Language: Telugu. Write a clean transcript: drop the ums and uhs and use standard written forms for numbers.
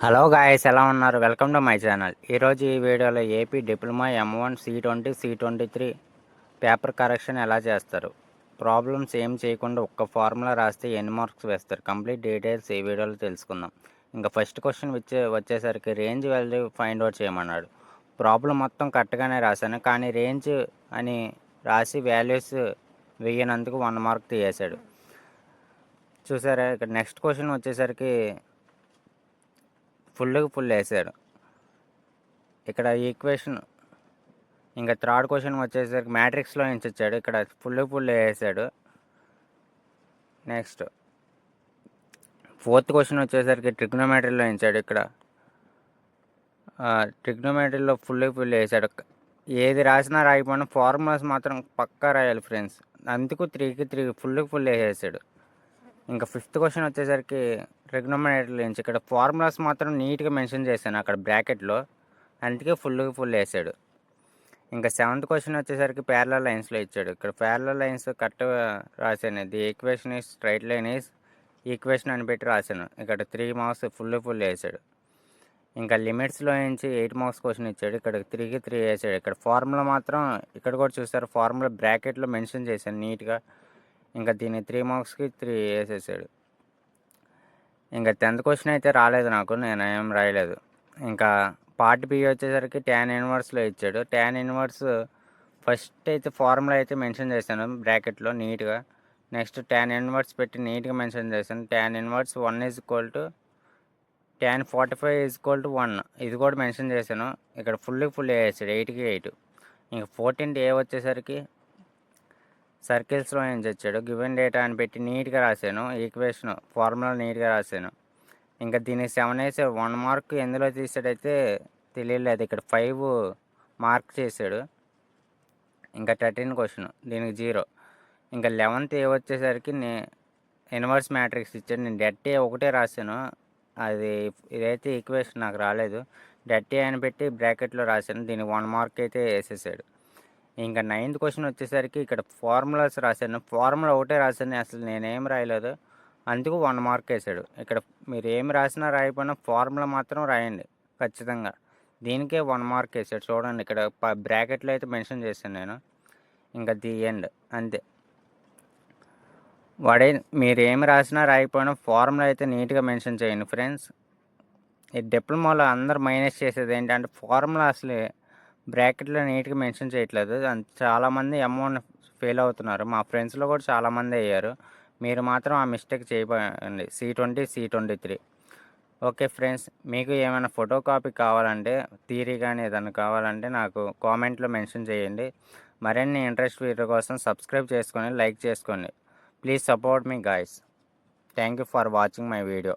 హలో గాయస్, ఎలా ఉన్నారు? Welcome to my channel. ఈరోజు ఈ వీడియోలో AP diploma M1 C20 C23 paper correction ఎలా చేస్తారు, ప్రాబ్లమ్స్ ఏం చేయకుండా ఒక్క ఫార్ములా రాస్తే ఎన్ని మార్క్స్ వేస్తారు, కంప్లీట్ డీటెయిల్స్ ఈ వీడియోలో తెలుసుకుందాం. ఇంకా ఫస్ట్ క్వశ్చన్ వచ్చేసరికి రేంజ్ వాల్యూ ఫైండ్ అవుట్ చేయమన్నాడు. ప్రాబ్లం మొత్తం కరెక్ట్గానే రాశాను, కానీ రేంజ్ అని రాసి వాల్యూస్ వేయనందుకు 1 మార్క్ తీసేశాడు. చూసారా? ఇక్కడ నెక్స్ట్ క్వశ్చన్ వచ్చేసరికి ఫుల్ వేసాడు. ఇక్కడ ఈక్వేషన్ ఇంకా థర్డ్ క్వశ్చన్ వచ్చేసరికి మ్యాట్రిక్స్లో నుంచి వచ్చాడు. ఇక్కడ ఫుల్ వేసాడు. నెక్స్ట్ ఫోర్త్ క్వశ్చన్ వచ్చేసరికి ట్రిగ్నోమెట్రీలో ఇచ్చాడు. ఇక్కడ ట్రిగ్నోమెట్రీలో ఫుల్ వేసాడు. ఏది రాసినా రాయిపోయినా ఫార్ములాస్ మాత్రం పక్కా రాయాలి ఫ్రెండ్స్. అందుకు 3కి 3 ఫుల్ వేసేసాడు. ఇంకా ఫిఫ్త్ క్వశ్చన్ వచ్చేసరికి ట్రిగ్నోమెట్రీ నుంచి ఇక్కడ ఫార్ములాస్ మాత్రం నీట్గా మెన్షన్ చేశాను అక్కడ బ్రాకెట్లో, అందుకే ఫుల్ వేసాడు. ఇంకా సెవెంత్ క్వశ్చన్ వచ్చేసరికి ప్యారలల్ లైన్స్లో ఇచ్చాడు. ఇక్కడ ప్యారలల్ లైన్స్ కరెక్ట్గా రాశాను. The equation is straight line is equation అని పెట్టి రాశాను. ఇక్కడ 3 మార్క్స్ ఫుల్ వేసాడు. ఇంకా లిమిట్స్లో నుంచి 8 మార్క్స్ క్వశ్చన్ ఇచ్చాడు. ఇక్కడ 3కి 3 వేసాడు. ఇక్కడ ఫార్ములా మాత్రం ఇక్కడ కూడా చూసారు, ఫార్ములా బ్రాకెట్లో మెన్షన్ చేశాను నీట్గా. ఇంకా దీన్ని 3 మార్క్స్కి 3 వేసేసాడు. ఇంకా 10th క్వశ్చన్ అయితే రాలేదు నాకు, నేను ఏం రాయలేదు. ఇంకా పార్ట్ బి వచ్చేసరికి tan ఇన్వర్స్లో ఇచ్చాడు. tan ఇన్వర్స్ ఫస్ట్ అయితే ఫార్ములా అయితే మెన్షన్ చేశాను బ్రాకెట్లో నీట్గా. నెక్స్ట్ tan ఇన్వర్స్ పెట్టి నీట్గా మెన్షన్ చేశాను. tan inverse 1 is equal to tan 45 is equal to 1 ఇది కూడా మెన్షన్ చేశాను. ఇక్కడ ఫుల్ వేసాడు, 8కి 8. ఇంకా 14th ఏ వచ్చేసరికి సర్కిల్స్లో నుంచి వచ్చాడు. గివెన్ డేటా అని పెట్టి నీట్గా రాశాను. ఈక్వేషన్ ఫార్ములా నీట్గా రాశాను. ఇంకా దీనికి 7 వేసాడు. 1 మార్క్ ఎందులో తీసాడైతే తెలియలేదు. ఇక్కడ 5 మార్క్ చేశాడు. ఇంకా 13 క్వశ్చన్ దీనికి 0. ఇంకా 11th ఏ వచ్చేసరికి ఇన్వర్స్ మ్యాట్రిక్స్ ఇచ్చాడు. నేను డెట్ ఏ ఒకటే రాశాను, అది ఇదైతే ఈక్వేషన్ నాకు రాలేదు. డెట్ ఏ అని పెట్టి బ్రాకెట్లో రాశాను. దీనికి 1 మార్క్ అయితే వేసేసాడు. ఇంకా 9th క్వశ్చన్ వచ్చేసరికి ఇక్కడ ఫార్ములాస్ రాశాను. ఫార్ములా ఒకటే రాశాను, అసలు నేనేం రాయలేదు, అందుకు 1 మార్క్ వేసాడు. ఇక్కడ మీరు ఏం రాసినా రాయకపోయినా ఫార్ములా మాత్రం రాయండి ఖచ్చితంగా. దీనికే 1 మార్క్ వేసాడు. చూడండి, ఇక్కడ బ్రాకెట్లో అయితే మెన్షన్ చేశాను నేను. ఇంకా ది ఎండ్ అంతే. మీరు ఏం రాసినా రాయకపోయినా ఫార్ములా అయితే నీట్గా మెన్షన్ చేయండి ఫ్రెండ్స్. ఈ డిప్లొమాలో అందరు మైనస్ చేసేది ఏంటంటే ఫార్ములా అసలు బ్రాకెట్లో నీట్గా మెన్షన్ చేయట్లేదు. చాలామంది M1 ఫెయిల్ అవుతున్నారు. మా ఫ్రెండ్స్లో కూడా చాలామంది అయ్యారు. మీరు మాత్రం ఆ మిస్టేక్ చేయకండి. C20 C23. ఓకే ఫ్రెండ్స్, మీకు ఏమైనా ఫోటో కాపీ కావాలంటే, థియరీ కానీ ఏదైనా కావాలంటే నాకు కామెంట్లో మెన్షన్ చేయండి. మరిన్ని ఇంట్రెస్ట్ వీడియో కోసం సబ్స్క్రైబ్ చేసుకొని లైక్ చేసుకోండి. Please support me guys. Thank you for watching my video.